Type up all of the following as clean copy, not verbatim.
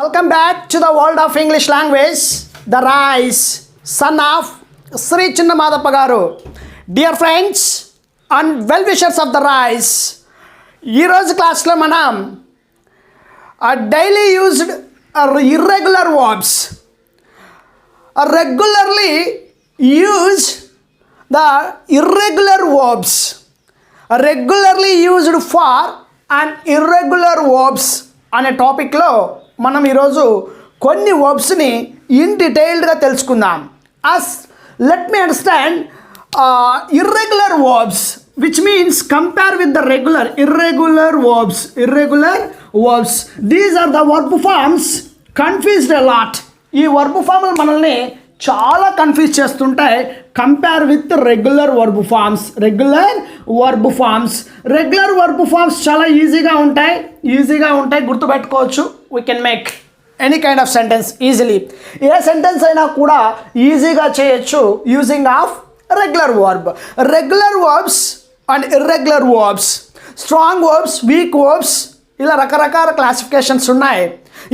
Welcome back to the world of English language. The rise, son of Sri Chinnamadappa garu. Dear friends and well-wishers of the rise, ee roju class lo manam daily used irregular verbs, regularly use the irregular verbs, regularly used for and irregular verbs అనే టాపిక్లో మనం ఈరోజు కొన్ని వర్బ్స్ని in డీటెయిల్డ్గా తెలుసుకుందాం. Let me understand irregular verbs, which means compare with the irregular verbs. These are the verb forms confused a lot. ఈ verb ఫామ్లు మనల్ని చాలా కన్ఫ్యూజ్ చేస్తుంటాయి. Compare with regular verb forms. Regular verb forms చాలా ఈజీగా ఉంటాయి గుర్తుపెట్టుకోవచ్చు. We can make any kind of sentence easily. ఏ సెంటెన్స్ అయినా కూడా ఈజీగా చేయొచ్చు using of regular verbs and irregular verbs, strong verbs, weak verbs, ఇలా రకరకాల క్లాసిఫికేషన్స్ ఉన్నాయి.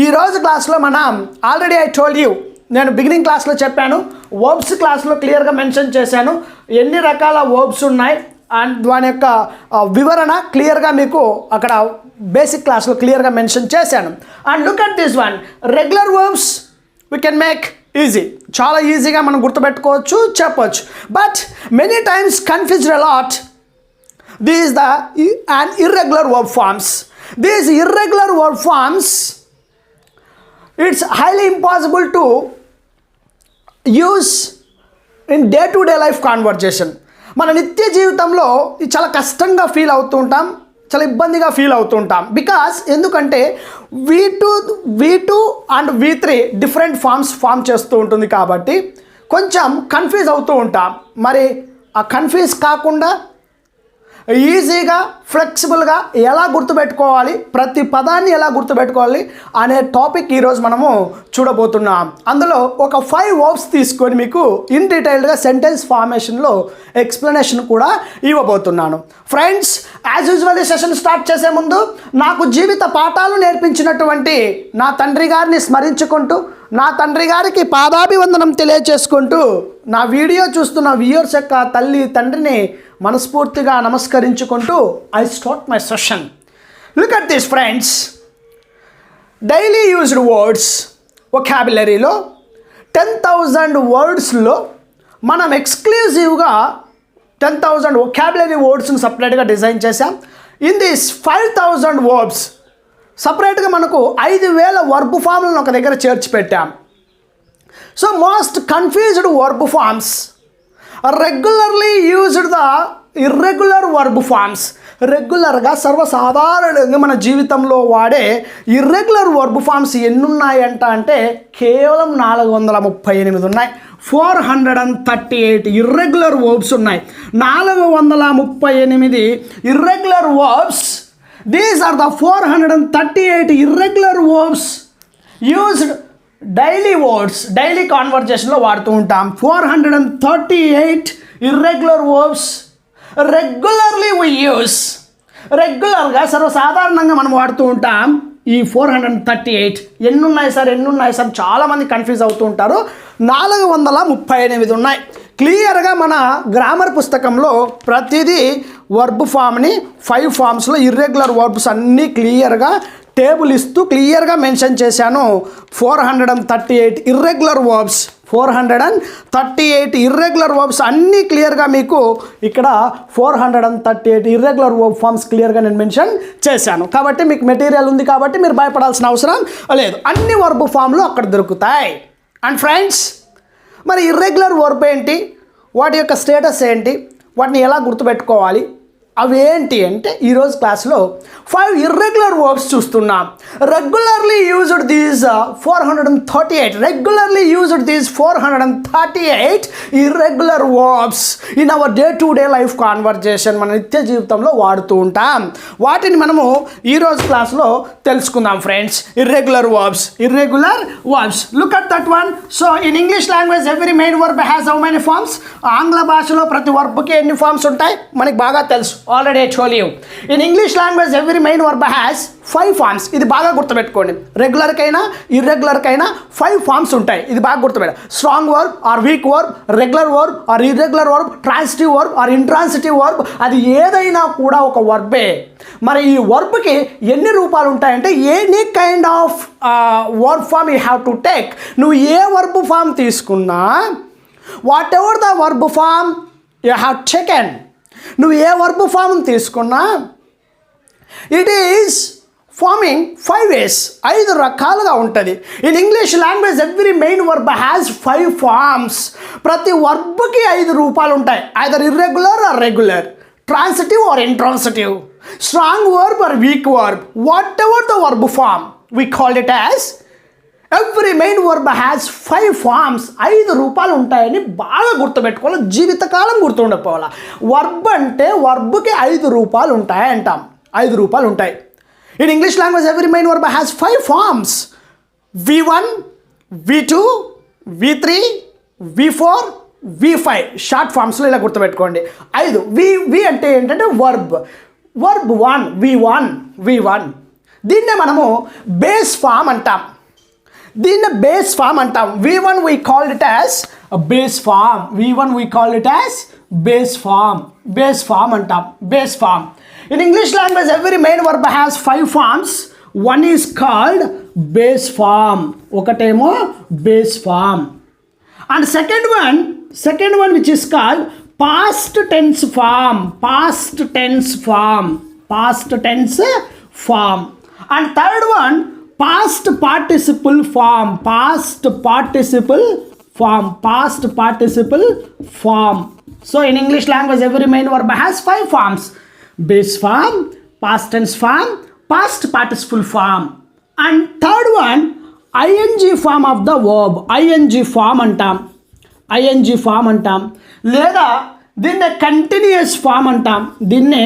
ఈరోజు క్లాస్లో మనం ఆల్రెడీ ఐ టోల్డ్ యూ, నేను బిగినింగ్ క్లాస్లో చెప్పాను, వర్బ్స్ క్లాస్లో క్లియర్గా మెన్షన్ చేశాను ఎన్ని రకాల వర్బ్స్ ఉన్నాయి అండ్ దాని యొక్క వివరణ క్లియర్గా మీకు అక్కడ బేసిక్ క్లాస్లో క్లియర్గా మెన్షన్ చేశాను. And look at this one, regular verbs we can make easy, చాలా ఈజీగా మనం గుర్తుపెట్టుకోవచ్చు, చెప్పవచ్చు. But many times confused a lot these the and irregular verb forms. These irregular verb forms it's highly impossible to use in day-to-day life conversation. మన నిత్య జీవితంలో చాలా కష్టంగా ఫీల్ అవుతూ ఉంటాం, చాలా ఇబ్బందిగా ఫీల్ అవుతూ ఉంటాం. బికాస్ ఎందుకంటే V2 and V3 different form చేస్తూ ఉంటుంది కాబట్టి కొంచెం కన్ఫ్యూజ్ అవుతూ ఉంటాం. మరి ఆ కన్ఫ్యూజ్ కాకుండా ఈజీగా ఫ్లెక్సిబుల్గా ఎలా గుర్తుపెట్టుకోవాలి, ప్రతి పదాన్ని ఎలా గుర్తుపెట్టుకోవాలి అనే టాపిక్ ఈరోజు మనము చూడబోతున్నాం. అందులో ఒక 5 వర్బ్స్ తీసుకొని మీకు ఇన్ డీటెయిల్డ్గా సెంటెన్స్ ఫార్మేషన్లో ఎక్స్ప్లెనేషన్ కూడా ఇవ్వబోతున్నాను. ఫ్రెండ్స్, యాజ్ యూజువల్ ఈ సెషన్ స్టార్ట్ చేసే ముందు నాకు జీవిత పాఠాలు నేర్పించినటువంటి నా తండ్రి గారిని స్మరించుకుంటూ, నా తండ్రి గారికి పాదాభివందనం తెలియచేసుకుంటూ, నా వీడియో చూస్తున్న వ్యూయర్స్ యొక్క తల్లి తండ్రిని మనస్ఫూర్తిగా నమస్కరించుకుంటూ I start my session. Look at this friends, daily used words వొకాబులరీలో 10,000 వర్డ్స్లో మనం ఎక్స్క్లూజివ్గా 10,000 వొకాబులరీ వర్డ్స్ని సపరేట్గా డిజైన్ చేసాం. ఇన్ దిస్ 5,000 వర్బ్స్ సపరేట్గా మనకు 5,000 వర్బ్ ఫామ్లను ఒక దగ్గర చేర్చి పెట్టాం. So most confused verb forms, regularly used the irregular verb forms. రెగ్యులర్గా సర్వసాధారణంగా మన జీవితంలో వాడే ఇర్రెగ్యులర్ వర్బ్ ఫార్మ్స్ ఎన్ని ఉన్నాయంట అంటే కేవలం 438 ఉన్నాయి. 438 ఇర్రెగ్యులర్ వర్బ్స్ ఉన్నాయి. 438 irregular verbs. These are the 438 irregular verbs used daily కాన్వర్జేషన్లో వాడుతూ ఉంటాం. 438 irregular verbs regularly we use. రెగ్యులర్గా సర్వసాధారణంగా మనం వాడుతూ ఉంటాం. ఈ 438 ఎన్ని ఉన్నాయి సార్ చాలామంది కన్ఫ్యూజ్ అవుతూ ఉంటారు. 438 ఉన్నాయి. క్లియర్గా మన గ్రామర్ పుస్తకంలో ప్రతిదీ వర్బ్ ఫామ్ని 5 ఫామ్స్లో ఇర్రెగ్యులర్ వర్బ్స్ అన్నీ క్లియర్గా టేబుల్ ఇస్తూ క్లియర్గా మెన్షన్ చేశాను. 438 ఇర్రెగ్యులర్ వర్బ్స్, 438 ఇర్రెగ్యులర్ వర్బ్స్ అన్నీ క్లియర్గా మీకు ఇక్కడ 438 ఇర్రెగ్యులర్ వర్బ్ ఫామ్స్ క్లియర్గా నేను మెన్షన్ చేశాను. కాబట్టి మీకు మెటీరియల్ ఉంది కాబట్టి మీరు భయపడాల్సిన అవసరం లేదు. అన్ని వర్బ్ ఫామ్లు అక్కడ దొరుకుతాయి. అండ్ ఫ్రెండ్స్, మరి ఇర్రెగ్యులర్ వర్బ్ ఏంటి, వాటి యొక్క స్టేటస్ ఏంటి, వాటిని ఎలా గుర్తుపెట్టుకోవాలి, అవి ఏంటి అంటే ఈరోజు క్లాస్లో 5 ఇర్రెగ్యులర్ వర్బ్స్ చూస్తున్నాం. Regularly used these 438 irregular verbs in our day life conversation. మన నిత్య జీవితంలో వాడుతూ ఉంటాం. వాటిని మనము ఈరోజు క్లాస్లో తెలుసుకుందాం friends. Irregular verbs. Look at that one. So in English language every main verb has how many forms? ఆంగ్ల భాషలో ప్రతి వర్బ్కి ఎన్ని ఫార్మ్స్ ఉంటాయి మనకి బాగా తెలుసు. Already I told you. In English language every main verb has 5 forms. ఇది బాగా గుర్తుపెట్టుకోండి. రెగ్యులర్కైనా ఇర్రెగ్యులర్కైనా 5 ఫార్మ్స్ ఉంటాయి. ఇది బాగా గుర్తుపెట్టాలి. Strong verb or weak verb, regular verb or irregular verb, transitive verb or intransitive verb, అది ఏదైనా కూడా ఒక వర్బే. మరి ఈ వర్బ్కి ఎన్ని రూపాలు ఉంటాయంటే any kind of verb form you have to take. నువ్వు ఏ వర్బ్ ఫామ్ తీసుకున్నా, whatever the verb form you have taken, నువ్వు ఏ వర్బ్ ఫామ్ తీసుకున్నా ఇట్ ఈస్ ఫార్మింగ్ 5 ways, 5 రకాలుగా ఉంటుంది. In English language every main verb has 5 forms. ప్రతి వర్బ్కి 5 రూపాలు ఉంటాయి. Either irregular or regular, transitive or intransitive, strong verb or weak verb, whatever the verb form we call it as every main verb has 5 forms. 5 రూపాలు ఉంటాయని బాగా గుర్తుపెట్టుకోవాలి, జీవితకాలం గుర్తుండిపోవాలి. Verb అంటే వర్బ్కి 5 రూపాలు ఉంటాయి అంటాం. 5 రూపాలు ఉంటాయి. In English language every main verb has 5 forms. V1, V2, V3, V4, V5 short ఫార్మ్స్లో ఇలా గుర్తుపెట్టుకోండి. 5. వి అంటే ఏంటంటే వర్బ్ 1, V1. దీన్నే మనము బేస్ ఫామ్ అంటాం. దీన్ని బేస్ ఫామ్ అంటాం. V1 we call it as a base form. V1 we call it as base form. Base form అంటాం. Base form. In English language every main verb has 5 forms. One is called base form. ఒకటేమో base form. And second one which is called past tense form. Past tense form. And third one past participle form. So in English language every main verb has 5 forms: base form, past tense form, past participle form, and third one ing form of the verb. ing form అంటాం. లేదా దీన్నే continuous form అంటాం. దీన్నే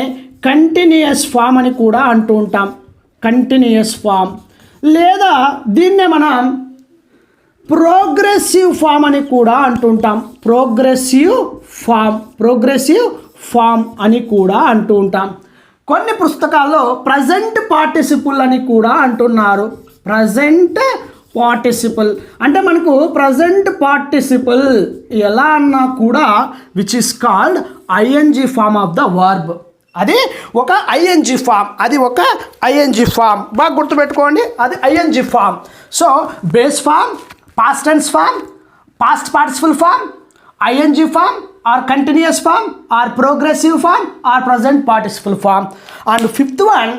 continuous form అని కూడా అంటూ ఉంటాం. Continuous form లేదా దీన్నే మనం ప్రోగ్రెసివ్ ఫామ్ అని కూడా అంటుంటాం. ప్రోగ్రెసివ్ ఫామ్ అని కూడా అంటూ ఉంటాం. కొన్ని పుస్తకాల్లో ప్రజెంట్ పార్టిసిపుల్ అని కూడా అంటున్నారు. ప్రజెంట్ పార్టిసిపుల్ అంటే మనకు ప్రజెంట్ పార్టిసిపుల్ ఎలా అన్నా కూడా which is called ING form of the verb. అది ఒక ఐఎన్జి ఫామ్. బాగా గుర్తుపెట్టుకోండి, అది ING form. So base form, past tense form, past participle form, ING form or continuous form or progressive form or present participle form. And fifth one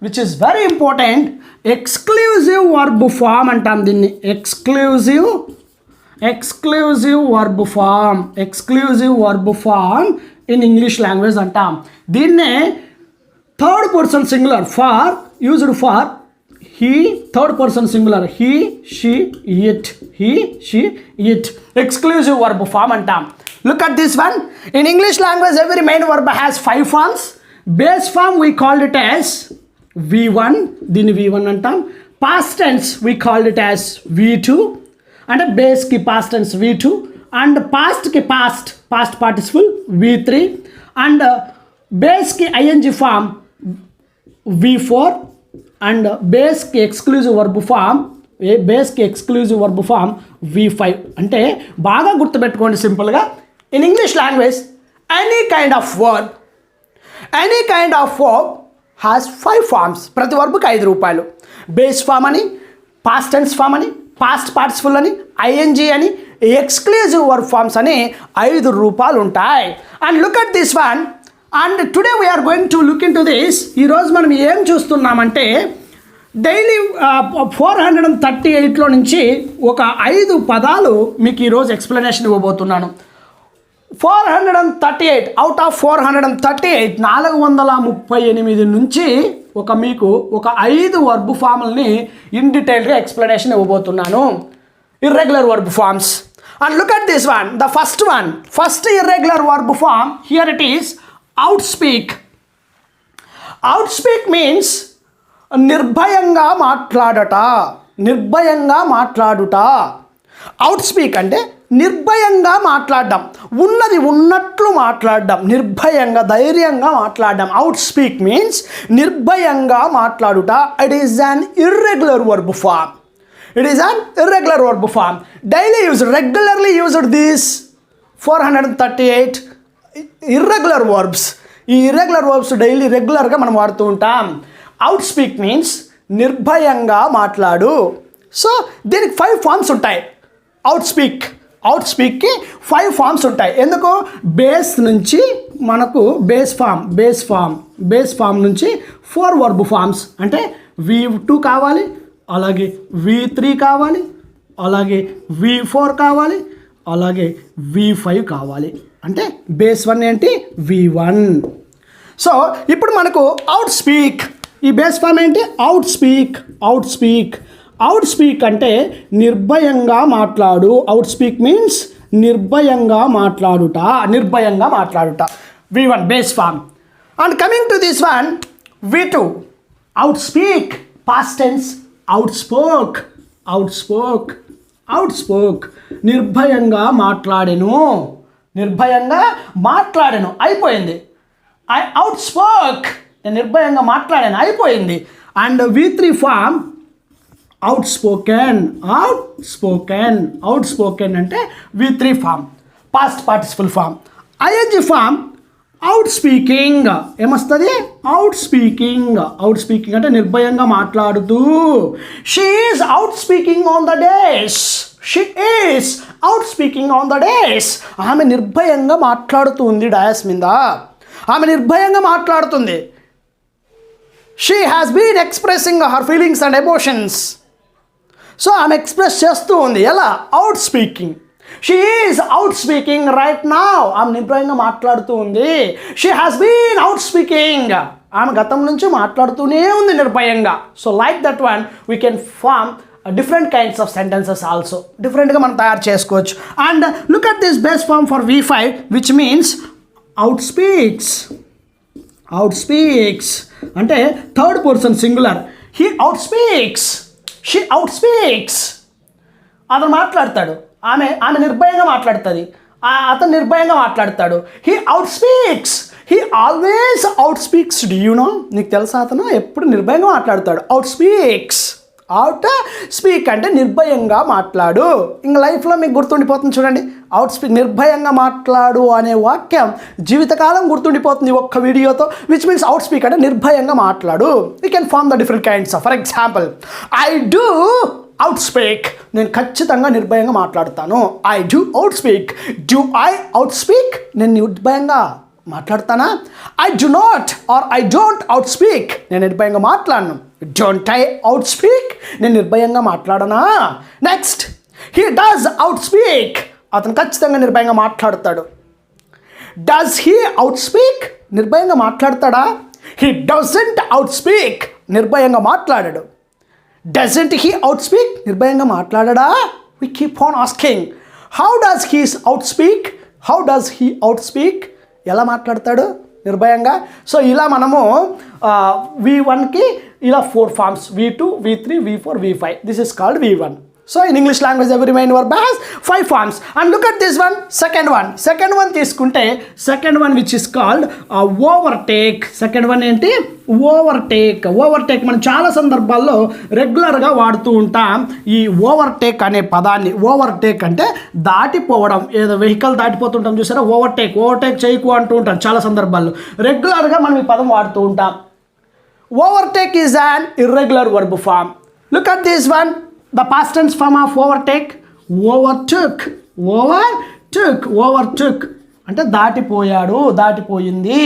which is very important, exclusive verb form అంటాం దీన్ని. Exclusive verb form in English language అంటాం. దీన్నే third person singular for used for he, third person singular he, she, it. Exclusive verb form antam. Look at this one. In English language every main verb has 5 forms. Base form we called it as V1, దీన్ని V1 అంటాం. Past tense we called it as V2, and base ki past tense V2, and past ki past participle V3, and base ki ing form V4, and base ki exclusive verb form V5. అంటే బాగా గుర్తుపెట్టుకోండి సింపుల్గా. In English language any kind of verb has 5 forms. ప్రతి వర్బ్కి 5 రూపాయలు. Base form అని, past tense form అని, past participle అని, ఐఎన్జీ అని, ఎక్స్క్లూజివ్ వర్బ్ ఫార్మ్స్ అని 5 రూపాయలు ఉంటాయి. And look at this one. And today we're going to look in to this. ఈరోజు మనం ఏం చూస్తున్నామంటే డైలీ 438లో నుంచి ఒక 5 పదాలు మీకు ఈరోజు ఎక్స్ప్లెనేషన్ ఇవ్వబోతున్నాను. 438 అవుట్ ఆఫ్ 438 438 నుంచి మీకు ఒక 5 వర్బ్ ఫామ్లని ఇన్ డీటెయిల్గా ఎక్స్ప్లెనేషన్ ఇవ్వబోతున్నాను. Irregular verb forms. And look at this one. The first irregular verb form here it is outspeak. Outspeak means నిర్భయంగా మాట్లాడుట. అవుట్ స్పీక్ అంటే నిర్భయంగా మాట్లాడడం, ఉన్నది ఉన్నట్లు మాట్లాడడం, నిర్భయంగా ధైర్యంగా మాట్లాడడం. అవుట్ స్పీక్ మీన్స్ నిర్భయంగా మాట్లాడుట. It is an irregular verb form. It is an irregular verb form. Daily used, regularly used these 438 irregular verbs. ఈ irregular verbs డైలీ రెగ్యులర్గా మనం వాడుతూ ఉంటాం. అవుట్ స్పీక్ మీన్స్ నిర్భయంగా మాట్లాడు. సో దీనికి 5 ఫార్మ్స్ ఉంటాయి. అవుట్ స్పీక్కి 5 ఫార్మ్స్ ఉంటాయి. ఎందుకు? బేస్ నుంచి మనకు బేస్ ఫామ్ నుంచి 4 వర్బ్ ఫార్మ్స్. అంటే V2 కావాలి, అలాగే V3 కావాలి, అలాగే V4 కావాలి, అలాగే V5 కావాలి. అంటే బేస్ 1 ఏంటి? V1. సో ఇప్పుడు మనకు అవుట్ స్పీక్, ఈ బేస్ ఫామ్ ఏంటి? అవుట్ స్పీక్ అంటే నిర్భయంగా మాట్లాడు. అవుట్ స్పీక్ మీన్స్ నిర్భయంగా మాట్లాడుట. V1 base form. And coming to this one V2 outspeak, past tense outspoke నిర్భయంగా మాట్లాడెను అయిపోయింది. అవుట్ స్పోక్, నేను నిర్భయంగా మాట్లాడాను అయిపోయింది. And V3 form out spoken అంటే V3 form, past participle form. ING form outspeaking. ఏమొస్తుంది? Outspeaking అంటే నిర్భయంగా మాట్లాడుతూ. She is outspeaking on the dais. ఆమె నిర్భయంగా మాట్లాడుతుంది డయాస్ మీద. ఆమె నిర్భయంగా మాట్లాడుతుంది. She has been expressing her feelings and emotions. So ఆమె ఎక్స్ప్రెస్ చేస్తూ ఉంది. ఎలా? Outspeaking. She is outspeaking right now. ఆమె నిర్భయంగా మాట్లాడుతూ ఉంది. She has been outspeaking. ఆమె గతం నుంచి మాట్లాడుతూనే ఉంది నిర్భయంగా. So like that one we can form different kinds of sentences also. డిఫరెంట్గా మనం తయారు చేసుకోవచ్చు. And look at this base form for V5 which means outspeaks అంటే third person singular. He outspeaks, she outspeaks. అతను మాట్లాడతాడు, ఆమె నిర్భయంగా మాట్లాడుతుంది, అతను నిర్భయంగా మాట్లాడతాడు. He always outspeaks. Do you know? నీకు తెలుసా? అతను ఎప్పుడు నిర్భయంగా మాట్లాడతాడు. అవుట్ స్పీక్ అంటే నిర్భయంగా మాట్లాడు. ఇంకా లైఫ్లో మీకు గుర్తుండిపోతుంది చూడండి. అవుట్ స్పీక్, నిర్భయంగా మాట్లాడు అనే వాక్యం జీవితకాలం గుర్తుండిపోతుంది ఒక్క వీడియోతో. విచ్ మీన్స్ అవుట్ స్పీక్ అంటే నిర్భయంగా మాట్లాడు. We can form the different kinds of. For example, I do outspeak. నేను ఖచ్చితంగా నిర్భయంగా మాట్లాడతాను. I do outspeak. Do I outspeak? నేను నిర్భయంగా మాట్లాడతానా? I do not or I don't outspeak. నేను నిర్భయంగా మాట్లాడను. Don't I outspeak? నేను నిర్భయంగా మాట్లాడనా? Next, he does outspeak. అతను ఖచ్చితంగా నిర్భయంగా మాట్లాడతాడు. Does he outspeak? నిర్భయంగా మాట్లాడతాడా? He doesn't outspeak. నిర్భయంగా మాట్లాడాడు. Doesn't he outspeak? నిర్భయంగా మాట్లాడడా? We keep on asking. How does he outspeak? ఎలా మాట్లాడతాడు నిర్భయంగా? సో ఇలా మనము V1కి ఇలా 4 forms, V2, V3, V4, V5. This is called V1. So in English language every main verb has 5 forms. And look at this one, second one తీసుకుంటే second one which is called overtake. second one ఏంటి? overtake. మనం చాలా సందర్భాల్లో రెగ్యులర్గా వాడుతూ ఉంటాం ఈ overtake అనే పదాన్ని. ఓవర్టేక్ అంటే దాటిపోవడం. ఏదో వెహికల్ దాటిపోతుంటాం చూసారా, ఓవర్టేక్ చేయకు అంటూ ఉంటాం చాలా సందర్భాల్లో. రెగ్యులర్గా మనం ఈ పదం వాడుతూ ఉంటాం. Overtake is an irregular verb form. Look at this one. The past tense form of overtake, overtook అంటే దాటిపోయాడు, దాటిపోయింది.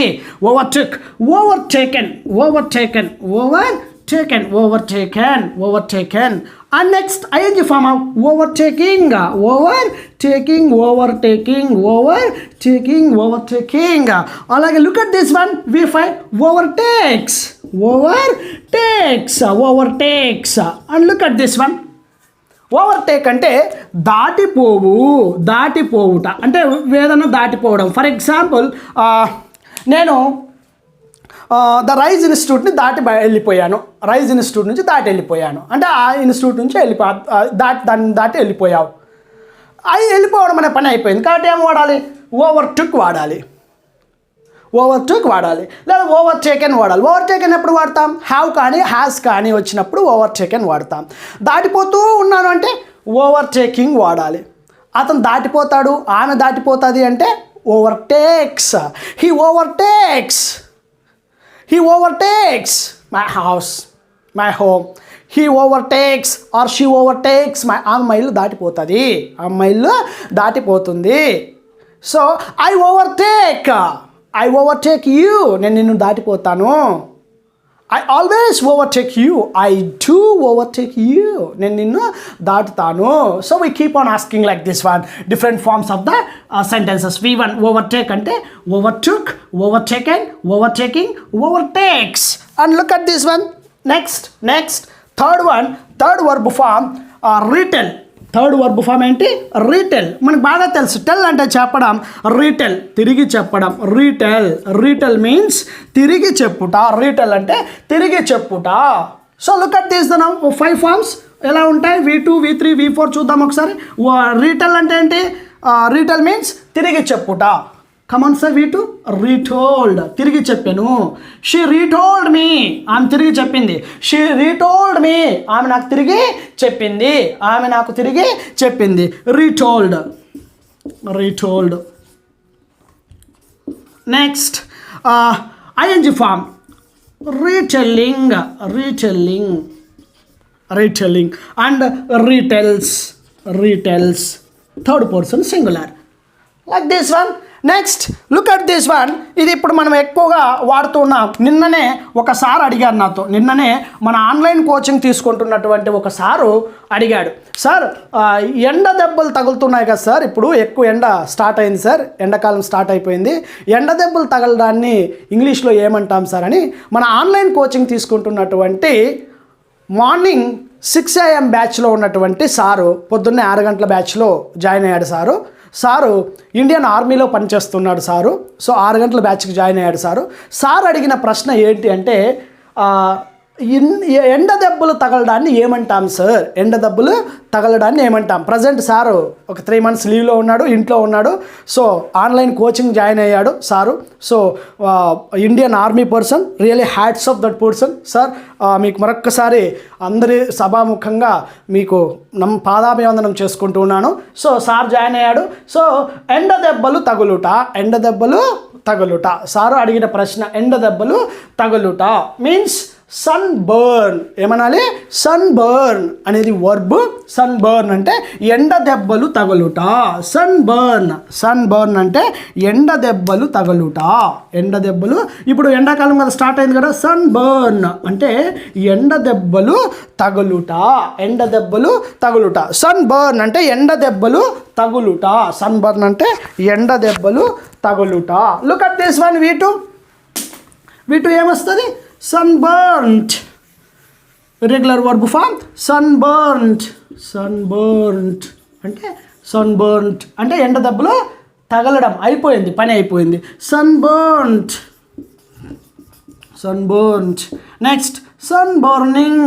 overtaken. And next ing form of overtaking. అలాగే look at this one, V5, overtakes. And look at this one, overtake అంటే దాటిపోవుట అంటే ఏదైనా దాటిపోవడం. For example, నేను the rise ఇన్స్టిట్యూట్ని దాటి నుంచి దాటి వెళ్ళిపోయాను అంటే ఆ ఇన్స్టిట్యూట్ నుంచి దాన్ని దాటి వెళ్ళిపోయావు. అవి వెళ్ళిపోవడం అనే పని అయిపోయింది కాబట్టి ఏం వాడాలి, ఓవర్టుక్ వాడాలి, ఓవర్టుక్ వాడాలి, లేదా ఓవర్టేకెన్ వాడాలి. ఓవర్టేకెన్ ఎప్పుడు వాడతాం, హ్యావ్ కానీ హ్యాస్ కానీ వచ్చినప్పుడు ఓవర్టేకెన్ వాడతాం. దాటిపోతూ ఉన్నాను అంటే ఓవర్టేకింగ్ వాడాలి. అతను దాటిపోతాడు, ఆమె దాటిపోతుంది అంటే overtakes. He overtakes my house, my home. He overtakes or she overtakes my, ఆమె ఇల్లు దాటిపోతుంది, ఆమె ఇల్లు దాటిపోతుంది. సో ఐ ఓవర్టేక్ యూ, నేను నిన్ను దాటిపోతాను. I always overtake you, I do overtake you, నేను నిన్ను దాటుతాను. So we keep on asking like this one different forms of the sentences. V1 overtake అంటే overtook, overtaken, overtaking, overtakes. And look at this one. Next third verb form retell. Third verb form ఏంటి, retell. మనకు బాగా తెలుసు, tell అంటే చెప్పడం, రీటెల్ తిరిగి చెప్పడం. రీటెల్ means తిరిగి చెప్పుట. రీటెల్ అంటే తిరిగి చెప్పుట. So look at these the 5 forms ఎలా ఉంటాయి, V2, V3, V4 చూద్దాం ఒకసారి. రీటెల్ అంటే ఏంటి, రీటెల్ మీన్స్ తిరిగి చెప్పుట. కమాన్ సార్, V2 రీటోల్డ్, తిరిగి చెప్పాను. షీ రీటోల్డ్ మీ, ఆమె తిరిగి చెప్పింది. షీ రీటోల్డ్ మీ, ఆమె నాకు తిరిగి చెప్పింది, ఆమె నాకు తిరిగి చెప్పింది. Retold. Next ING form retelling and retells third person singular like this one. Next look at this one. ఇది ఇప్పుడు మనం ఎక్కువగా వాడుతున్నాం. నిన్ననే ఒక సార్ అడిగారు నాతో, నిన్ననే మన ఆన్లైన్ కోచింగ్ తీసుకుంటున్నటువంటి ఒక సారు అడిగాడు, సార్ ఎండ దెబ్బలు తగులుతున్నాయి కదా సార్, ఇప్పుడు ఎక్కువ ఎండ స్టార్ట్ అయింది సార్, ఎండాకాలం స్టార్ట్ అయిపోయింది, ఎండ దెబ్బలు తగలడాన్ని ఇంగ్లీష్లో ఏమంటాం సార్ అని మన ఆన్లైన్ కోచింగ్ తీసుకుంటున్నటువంటి మార్నింగ్ 6 AM బ్యాచ్లో ఉన్నటువంటి సారు పొద్దున్నే 6 గంటల బ్యాచ్లో జాయిన్ అయ్యాడు సారు ఇండియన్ ఆర్మీలో పనిచేస్తున్నాడు సారు. సో 6 గంటల బ్యాచ్కి జాయిన్ అయ్యాడు సారు అడిగిన ప్రశ్న ఏంటి అంటే, ఎండ దెబ్బలు తగలడాన్ని ఏమంటాం సార్, ఎండ దెబ్బలు తగలడాన్ని ఏమంటాం. ప్రజెంట్ సారు ఒక 3 months లీవ్లో ఉన్నాడు, ఇంట్లో ఉన్నాడు. సో ఆన్లైన్ కోచింగ్ జాయిన్ అయ్యాడు sir. So Indian army person, really hats off that person sir. మీకు మరొక్కసారి అందరి సభాముఖంగా మీకు పాదాభివందనం చేసుకుంటూ ఉన్నాను. సో సార్ జాయిన్ అయ్యాడు. సో ఎండ దెబ్బలు తగులుట సారు అడిగిన ప్రశ్న, ఎండ దెబ్బలు తగులుట మీన్స్ సన్ బర్న్. ఏమనాలి, సన్ బర్న్ అనేది వర్బ్. సన్ బర్న్ అంటే ఎండ దెబ్బలు తగులుట. సన్ బర్న్ అంటే ఎండ దెబ్బలు తగులుట. ఎండ దెబ్బలు, ఇప్పుడు ఎండాకాలం కదా స్టార్ట్ అయింది కదా, సన్ బర్న్ అంటే ఎండ దెబ్బలు తగులుట. సన్ బర్న్ అంటే ఎండ దెబ్బలు తగులుట. సన్ బర్న్ అంటే ఎండ దెబ్బలు తగులుట. Look at this one. V2 ఏమొస్తుంది, sunburnt. Regular verb form sunburnt అంటే sunburnt అంటే ఎండ దెబ్బలు తగలడం, అయిపోయింది, పని అయిపోయింది. sunburnt. Next sunburning.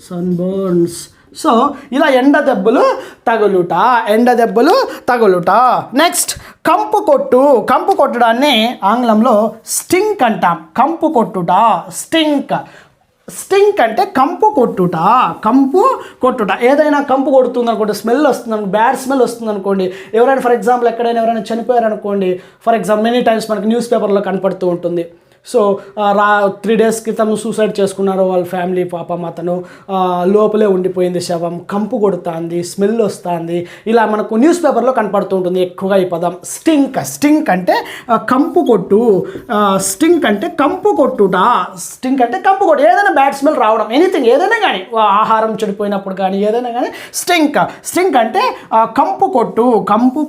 sunburns. So ఇలా ఎండ దెబ్బలు తగులుట. నెక్స్ట్ కంపు కొట్టడాన్ని ఆంగ్లంలో స్టింక్ అంటాం. కంపు కొట్టుట, స్టింక్ అంటే కంపు కొట్టుట. ఏదైనా కంపు కొడుతుంది అనుకోండి, స్మెల్ వస్తుంది అనుకోండి, బ్యాడ్ స్మెల్ వస్తుంది అనుకోండి. ఎవరైనా ఫర్ ఎగ్జాంపుల్ ఎక్కడైనా ఎవరైనా చనిపోయారు అనుకోండి, ఫర్ ఎగ్జాంపుల్ మెనీ టైమ్స్ మనకి న్యూస్ పేపర్లో కనపడుతూ ఉంటుంది. సో 3 days క్రితం సూసైడ్ చేసుకున్నారు వాళ్ళ ఫ్యామిలీ, పాపం అతను లోపలే ఉండిపోయింది శవం, కంపు కొడుతుంది, స్మెల్ వస్తుంది, ఇలా మనకు న్యూస్ పేపర్లో కనపడుతూ ఉంటుంది ఎక్కువగా ఈ పదం. స్టింక్ అంటే కంపు కొట్టు, స్టింక్ అంటే కంపు కొట్టుట, ఏదైనా బ్యాడ్ స్మెల్ రావడం, ఎనీథింగ్, ఏదైనా కానీ, ఆహారం చెడిపోయినప్పుడు కానీ ఏదైనా కానీ స్టింక్ అంటే కంపు కొట్టుట. కంపు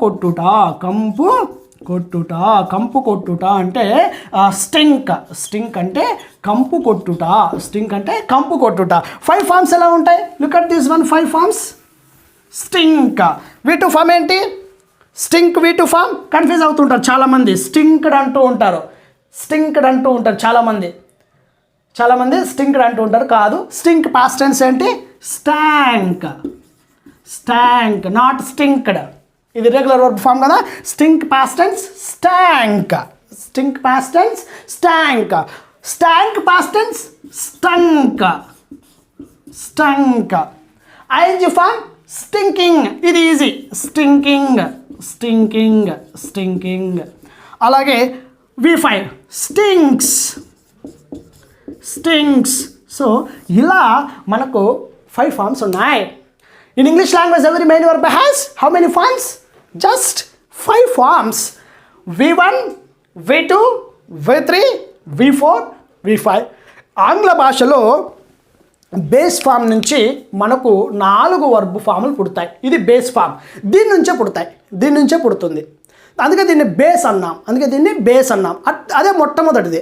కొట్టుట అంటే స్టింక్ అంటే కంపు కొట్టుట. 5 ఫార్మ్స్ ఎలా ఉంటాయి, look at this one. 5 forms. Stink. V2 form ఏంటి, స్టింక్. V2 ఫామ్ కన్ఫ్యూజ్ అవుతుంటారు చాలామంది, స్టింక్డ్ అంటూ ఉంటారు చాలామంది. చాలామంది స్టింక్డ్ అంటూ ఉంటారు, కాదు. స్టింక్ పాస్ట్ టెన్స్ ఏంటి? స్టాంక్. Stank, not stinked. ఇది రెగ్యులర్ వర్బ్ ఫామ్ కదా. Stink past tense stank. Stink past tense stank. Stank past tense stunk. Stunk. ING form stinking. ఇది ఈజీ. Stinking, stinking, stinking. అలాగే V5 స్టింక్స్. స్టింక్స్. సో ఇలా మనకు 5 forms ఉన్నాయి. In English language every main verb has how many forms? Just 5 forms. V1, V2, V3, V4, V5. ఆంగ్ల భాషలో base form నుంచి మనకు 4 verb ఫామ్లు పుడతాయి. ఇది బేస్ ఫామ్. దీని నుంచే పుడతాయి, దీని నుంచే పుడుతుంది. అందుకే దీన్ని బేస్ అన్నాం, అదే మొట్టమొదటిది,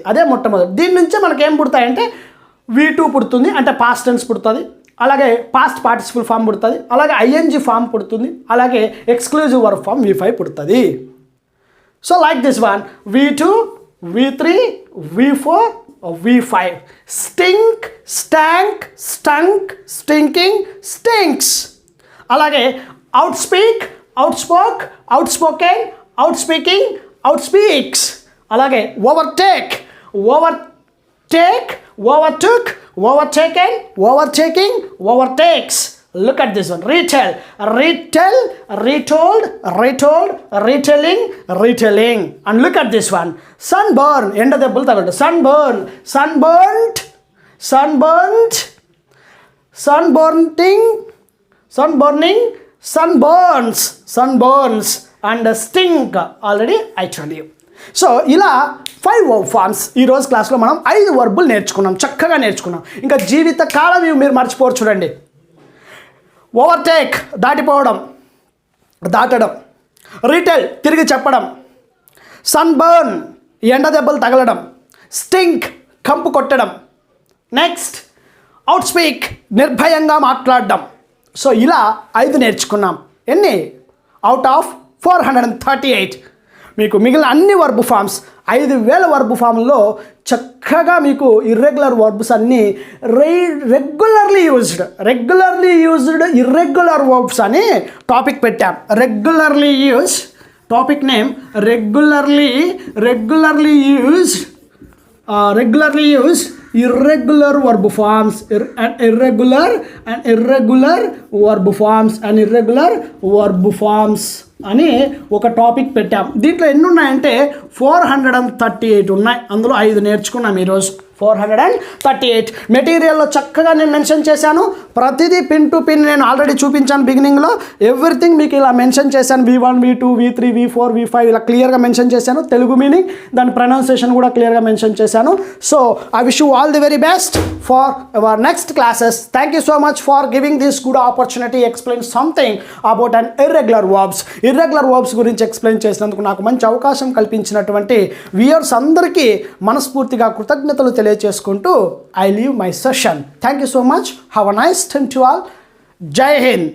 దీని నుంచే మనకేం పుడతాయంటే V2 పుడుతుంది, అంటే పాస్ట్ టెన్స్ పుడుతుంది. అలాగే పాస్ట్ పార్టిసిపల్ ఫామ్ పుడుతుంది. అలాగే ఐఎన్జి ఫామ్ పుడుతుంది. అలాగే ఎక్స్క్లూజివ్ వర్బ్ ఫామ్ V5 పుడుతుంది. So like this one, V2, V3, V4, V5. Stink, stank, stunk, stinking, stinks. అలాగే outspeak, outspoke, outspoken, outspeaking, outspeaks. అలాగే overtake, overtake, overtook, overtaken, overtaking, overtakes. Look at this one. Retell, retell, retold, retold, retelling, retelling. And look at this one. Sunburn. End of the bull tagoldu. Sunburn, sunburnt, sunburnt, sunburning, sunburning, sunburns, sunburns. And stink. Already I told you. So ఇలా 5 verb forms ఈరోజు క్లాస్లో మనం 5 వర్బులు నేర్చుకున్నాం, చక్కగా నేర్చుకున్నాం. ఇంకా జీవిత కాలం ఇవి మీరు మర్చిపోరు చూడండి. ఓవర్టేక్, దాటిపోవడం, దాటడం. రీటెల్, తిరిగి చెప్పడం. సన్బర్న్, ఎండ దెబ్బలు తగలడం. స్టింక్, కంపు కొట్టడం. నెక్స్ట్ అవుట్ స్పీక్, నిర్భయంగా మాట్లాడడం. సో ఇలా 5 నేర్చుకున్నాం. ఎన్ని? Out of 438. మీకు మిగిలిన అన్ని వర్బ్ ఫామ్స్ 5000 వర్బ్ ఫామ్లో చక్కగా మీకు ఇర్రెగ్యులర్ వర్బ్స్ అన్నీ రెగ్యులర్లీ యూజ్డ్ ఇర్రెగ్యులర్ వర్బ్స్ అని టాపిక్ పెట్టాం. Regularly use, topic name regularly used irregular verb forms and irregular verb forms అని ఒక టాపిక్ పెట్టాం. దీంట్లో ఎన్ని ఉన్నాయంటే 438 ఉన్నాయి. అందులో 5 నేర్చుకున్నాం ఈరోజు. 438 మెటీరియల్లో చక్కగా నేను మెన్షన్ చేశాను. ప్రతిదీ పిన్ టు పిన్ నేను ఆల్రెడీ చూపించాను బిగినింగ్లో. ఎవ్రీథింగ్ మీకు ఇలా మెన్షన్ చేశాను. V1, V2, V3, V4, V5 ఇలా క్లియర్గా మెన్షన్ చేశాను. తెలుగు మీనింగ్, దాని ప్రొనౌన్సియేషన్ కూడా క్లియర్గా మెన్షన్ చేశాను. So I wish you all the very best for our next classes. Thank you so much for giving this good opportunity explain something about and irregular verbs గురించి explain చేసినందుకు నాకు మంచి అవకాశం కల్పించినటువంటి వ్యూయర్స్ అందరికీ మనస్ఫూర్తిగా కృతజ్ఞతలు తెలియజేసుకుంటూ I leave my session. Thank you so much. Have a nice time to all. Jai Hind.